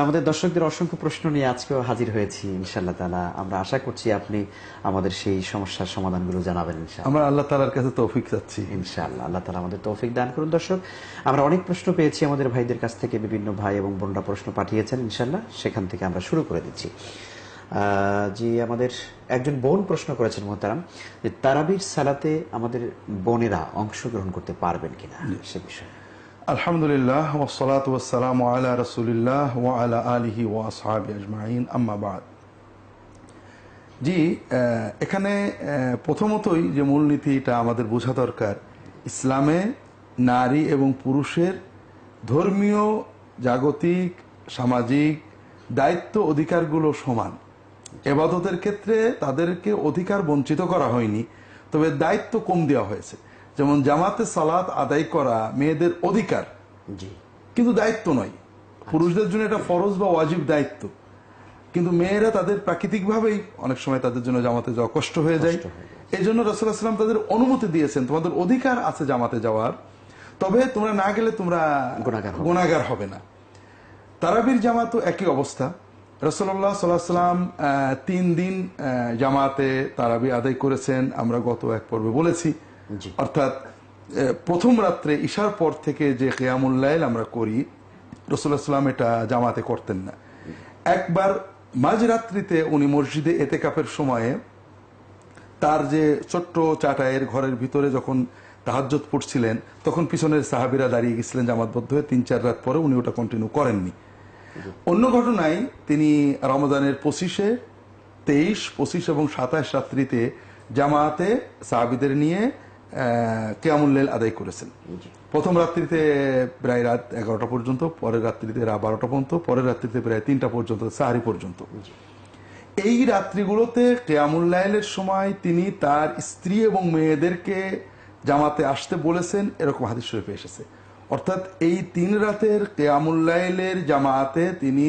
আমাদের দর্শকদের অসংখ্য প্রশ্ন নিয়ে আজকেও হাজির হয়েছি ইনশাআল্লাহ তাআলা। আমরা আশা করছি আপনি আমাদের সেই সমস্যার সমাধানগুলো জানাবেন ইনশাআল্লাহ। আমরা আল্লাহ তাআলার কাছে তৌফিক চাচ্ছি ইনশাআল্লাহ। আল্লাহ তাআলা আমাদের তৌফিক দান করুন। দর্শক, আমরা অনেক প্রশ্ন পেয়েছি আমাদের ভাইদের কাছ থেকে, বিভিন্ন ভাই এবং বোনরা প্রশ্ন পাঠিয়েছেন ইনশাআল্লাহ, সেখান থেকে আমরা শুরু করে দিচ্ছি। জি, আমাদের একজন বোন প্রশ্ন করেছেন মোহতারাম, যে তারাবির সালাতে আমাদের বোনেরা অংশগ্রহণ করতে পারবেন কিনা সে বিষয়ে। আলহামদুলিল্লাহ ওয়াসসালাতু ওয়াসসালামু আলা রাসূলিল্লাহ ওয়া আলা আলিহি ওয়া আসহাবিহি আজমাইন, আম্মা বাদ। জি, এখানে প্রথমতই যে মূলনীতিটা আমাদের বোঝা দরকার, ইসলামে নারী এবং পুরুষের ধর্মীয়, জাগতিক, সামাজিক দায়িত্ব অধিকারগুলো সমান। ইবাদতের ক্ষেত্রে তাদেরকে অধিকার বঞ্চিত করা হয়নি, তবে দায়িত্ব কম দেওয়া হয়েছে। যেমন জামাতে সালাত আদায় করা মেয়েদের অধিকার, কিন্তু দায়িত্ব নয়। পুরুষদের জন্য এটা ফরজ বা ওয়াজিব দায়িত্ব, কিন্তু মেয়েরা তাদের প্রাকৃতিকভাবেই অনেক সময় তাদের জন্য জামাতে যাওয়া কষ্ট হয়ে যায়। এই জন্য রাসূলুল্লাহ সাল্লাল্লাহু আলাইহি ওয়াসাল্লাম তাদের অনুমতি দিয়েছেন, তোমাদের অধিকার আছে জামাতে যাওয়ার, তবে তোমরা না গেলে তোমরা গুনাহগার হবে না। তারাবির জামাতও একই অবস্থা। রাসূলুল্লাহ সাল্লাল্লাহু আলাইহি ওয়াসাল্লাম 3 দিন জামাতে তারাবি আদায় করেছেন, আমরা গত এক পর্বে বলেছি। অর্থাৎ প্রথম রাত্রে ঈশার পর থেকে যে কিয়ামুল লাইল আমরা করি, রাসূলুল্লাহ সাল্লাল্লাহু আলাইহি ওয়াসাল্লাম এটা জামাতে করতেন না। একবার মাঝরাত্রিতে উনি মসজিদে এতেকাফের সময়ে তার যে ছোট্ট চাটায়ের ঘরের ভিতরে যখন তাহাজ্জুদ পড়ছিলেন, তখন পিছনের সাহাবীরা দাঁড়িয়ে গেছিলেন জামাতবদ্ধ হয়ে। 3-4 রাত পরে উনি ওটা কন্টিনিউ করেননি। অন্য ঘটনায় তিনি রমজানের 25, 23, 25 এবং 27 রাত্রিতে জামাতে সাহাবীদের নিয়ে কিয়ামুল লাইল আদায় করেছেন। প্রথম রাত্রিতে প্রায় রাত 11টা পর্যন্ত, পরের রাত্রিতে রাত 12টা পর্যন্ত, পরের রাত্রিতে প্রায় 3টা পর্যন্ত, সাহারি পর্যন্ত। এই রাত্রিগুলোতে কিয়ামুল লাইলের সময় তিনি তার স্ত্রী এবং মেয়েদেরকে জামাতে আসতে বলেছেন, এরকম হাদিস শরীফে এসেছে। অর্থাৎ এই 3 রাতের কিয়ামুল লাইলের জামাতে তিনি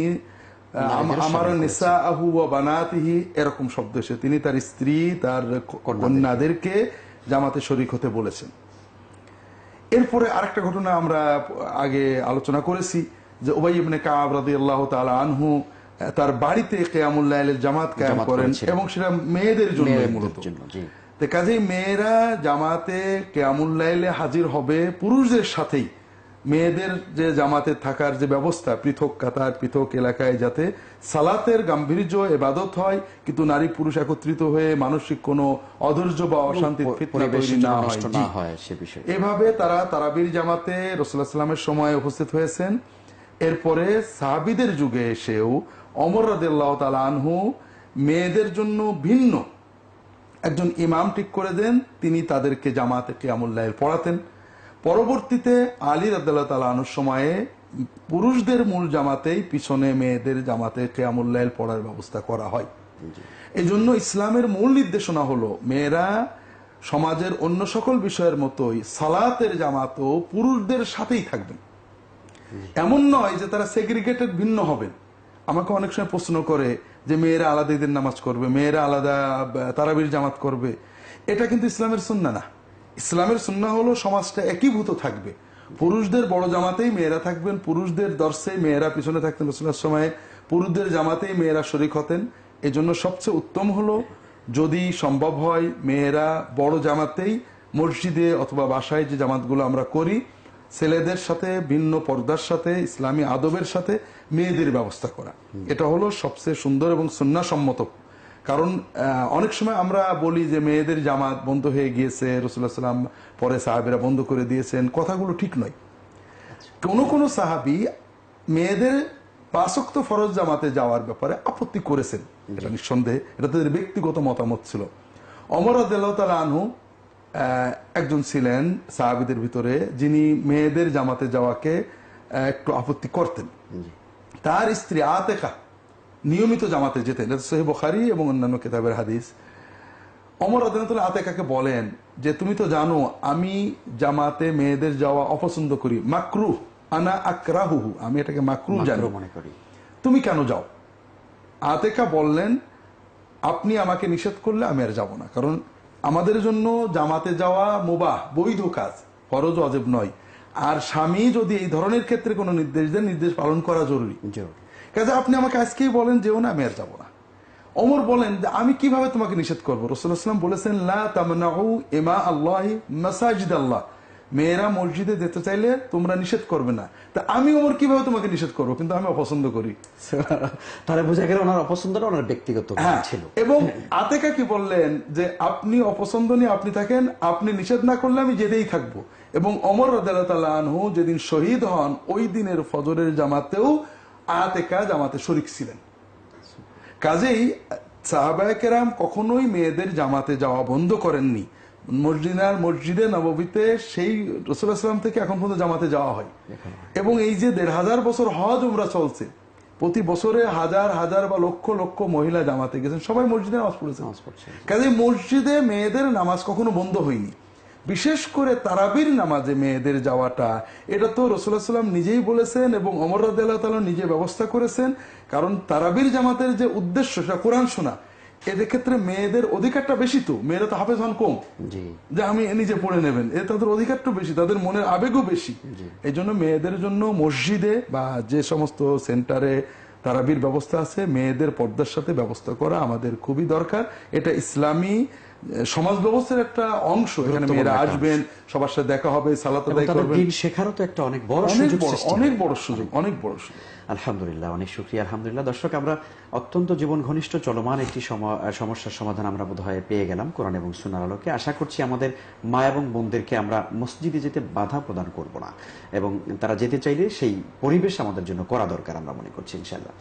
আমার নিসাআহু ওয়া বানাতিহি এরকম শব্দ এসে তিনি তার স্ত্রী, তার কন্যাদেরকে জামাতে শরীক হতে বলেছেন। এরপরে আরেকটা ঘটনা আমরা আগে আলোচনা করেছি, যে উবাই ইবনে কাব রাদিয়াল্লাহু তাআলা আনহু তার বাড়িতে কিয়ামুল লাইলের জামাত কায়েম করেন, এবং সেটা মেয়েদের জন্য মূলত। তো কাজেই মেয়েরা জামাতে কিয়ামুল লাইলে হাজির হবে পুরুষদের সাথেই। মেয়েদের যে জামাতে থাকার যে ব্যবস্থা, পৃথক কাতার, পৃথক এলাকায়, যাতে সালাতের গাম্ভীর্য ইবাদত হয়, কিন্তু নারী পুরুষ একত্রিত হয়ে মানসিক কোনো অধৈর্য বা অশান্তির ফিতনা তৈরি না হয় সে বিষয়ে এভাবে তারা তারাবির জামাতে রাসূলুল্লাহ সাল্লাল্লাহু আলাইহি ওয়াসাল্লামের সময় উপস্থিত হয়েছেন। এরপরে সাহাবীদের যুগে এসেও ওমর রাদিয়াল্লাহু তাআলা আনহু মেয়েদের জন্য ভিন্ন একজন ইমাম ঠিক করে দেন, তিনি তাদেরকে জামাতে কিয়ামুল লাইল পড়াতেন। পরবর্তীতে আলী রাদিয়াল্লাহু তাআলা আনহুর সময়ে পুরুষদের মূল জামাতেই পিছনে মেয়েদের জামাতে কিয়ামুল লাইল পড়ার ব্যবস্থা করা হয়। এই জন্য ইসলামের মূল নির্দেশনা হলো মেয়েরা সমাজের অন্য সকল বিষয়ের মতোই সালাতের জামাতও পুরুষদের সাথেই থাকবেন। এমন নয় যে তারা সেগ্রিগেটেড, ভিন্ন হবেন। আমাকে অনেক সময় প্রশ্ন করে যে মেয়েরা আলাদা ঈদের নামাজ করবে, মেয়েরা আলাদা তারাবির জামাত করবে। এটা কিন্তু ইসলামের সুন্নাহ না। ইসলামের সুন্নাহ হলো সমাজটা একীভূত থাকবে। পুরুষদের বড় জামাতেই মেয়েরা থাকবেন, পুরুষদের দর্শে মেয়েরা পিছনে থাকতেন। রাসূলুল্লাহর সময়ে পুরুষদের জামাতেই মেয়েরা শরীক হতেন। এই জন্য সবচেয়ে উত্তম হলো যদি সম্ভব হয় মেয়েরা বড় জামাতেই মসজিদে অথবা বাসায় যে জামাতগুলো আমরা করি, ছেলেদের সাথে ভিন্ন পর্দার সাথে ইসলামী আদবের সাথে মেয়েদের ব্যবস্থা করা, এটা হলো সবচেয়ে সুন্দর এবং সুন্নাহসম্মত। কারণ অনেক সময় আমরা বলি যে মেয়েদের জামাত বন্ধ হয়ে গিয়েছে, রাসূলুল্লাহ সাল্লাল্লাহু আলাইহি ওয়াসাল্লাম পরে সাহাবীরা বন্ধ করে দিয়েছেন, কথাগুলো ঠিক নয়। কোন সাহাবী মেয়েদের 5 ওয়াক্ত ফরজ জামাতে যাওয়ার ব্যাপারে আপত্তি করেছেন, এটা নিঃসন্দেহে, এটা তাদের ব্যক্তিগত মতামত ছিল। ওমর রাদিয়াল্লাহু তাআলা আনহু একজন ছিলেন সাহাবীদের ভিতরে যিনি মেয়েদের জামাতে যাওয়াকে একটু আপত্তি করতেন। তার স্ত্রী আতেকা নিয়মিত জামাতে যেতেন, সহিহ বুখারী এবং অন্যান্য কিতাবের হাদিস। ওমর রাদিয়াল্লাহু তাআলা আতেকাকে বলেন যে তুমি তো জানো আমি জামাতে মেয়েদের যাওয়া অপছন্দ করি, মাকরুহ, আনা আকরাহুহু, আমি এটাকে মাকরুহ জানি, মনে করি, তুমি কেন যাও? আতেকা বললেন আপনি আমাকে নিষেধ করলে আমি আর যাব না, কারণ আমাদের জন্য জামাতে যাওয়া মুবাহ, বৈধ কাজ, ফরজ ওয়াজিব নয়। আর স্বামী যদি এই ধরনের ক্ষেত্রে কোনো নির্দেশ দেন, নির্দেশ পালন করা জরুরি। কাজে আপনি আমাকে আজকেই বলেন যেও না, আমি আর যাবো না। ওমর বলেন যে আমি কিভাবে তোমাকে নিষেধ করবো? রাসূলুল্লাহ সাল্লাল্লাহু আলাইহি ওয়াসাল্লাম বলেছেন, লা তামনাউ ইমা আল্লাহি মাসাজিদ আল্লাহ, মেয়েরা মসজিদে যেতে চাইলে তোমরা নিষেধ করবে না। তা আমি ওমর কিভাবে তোমাকে নিষেধ করবো? কিন্তু আমি অপছন্দ করি। তাহলে বোঝা গেল ওনার অপছন্দটা ওনার ব্যক্তিগত ছিল। এবং আতেকা কি বললেন যে আপনি অপছন্দ নিয়ে আপনি থাকেন, আপনি নিষেধ না করলে আমি যেতেই থাকবো। এবং ওমর রাদিয়াল্লাহু তাআলা আনহু যেদিন শহীদ হন, ওই দিনের ফজরের জামাতেও আতেকা জামাতে শরীক ছিলেন। কাজেই সাহাবায়ে কেরাম কখনোই মেয়েদের জামাতে যাওয়া বন্ধ করেননি। মসজিদে নববীতে সেই রাসূলুল্লাহ সাল্লাল্লাহু আলাইহি ওয়াসাল্লাম থেকে এখন পর্যন্ত জামাতে যাওয়া হয়। এবং এই যে ১৫০০ বছর হজ উমরা চলছে, প্রতি বছরে হাজার হাজার বা লক্ষ লক্ষ মহিলা জামাতে গেছেন, সবাই মসজিদে নামাজ পড়েছেন। কাজে মসজিদে মেয়েদের নামাজ কখনো বন্ধ হয়নি। বিশেষ করে তারাবির নামাজে মেয়েদের যাওয়াটা, এটা তো রাসূলুল্লাহ সাল্লাল্লাহু আলাইহি ওয়াসাল্লাম নিজেই বলেছেন এবং ওমর রাদিয়াল্লাহু তাআলা নিজে ব্যবস্থা করেছেন। কারণ তারাবির জামাতের যে উদ্দেশ্য সেটা কোরআন শোনা, এদের ক্ষেত্রে মেয়েদের অধিকারটা বেশি। তো মেয়েরা তো হাফেজ হন কম, যে আমি নিজে পড়ে নেবেন, তাদের অধিকারটা বেশি, তাদের মনের আবেগও বেশি। এই জন্য মেয়েদের জন্য মসজিদে বা যে সমস্ত সেন্টারে তারাবির ব্যবস্থা আছে, মেয়েদের পর্দার সাথে ব্যবস্থা করা আমাদের খুবই দরকার। এটা ইসলামী সমাজ ব্যবস্থার একটা অংশ। এখানে মেয়েরা আসবেন, সবার সাথে দেখা হবে, সালাত আদায় করবেন, দ্বীন শেখারও তো একটা অনেক বড় সুযোগ সৃষ্টি হয়। অনেক বড় সুযোগ, অনেক বড় সুযোগ। আলহামদুলিল্লাহ, অনেক শুকরিয়া। আলহামদুলিল্লাহ। দর্শক, আমরা অত্যন্ত জীবন ঘনিষ্ঠ চলমান একটি সমস্যার সমাধান আমরা বোধহয় পেয়ে গেলাম কোরআন এবং সুন্নাহর আলোকে। আশা করছি আমাদের মা এবং বোনদেরকে আমরা মসজিদে যেতে বাধা প্রদান করব না, এবং তারা যেতে চাইলে সেই পরিবেশ আমাদের জন্য করা দরকার আমরা মনে করছি ইনশাআল্লাহ।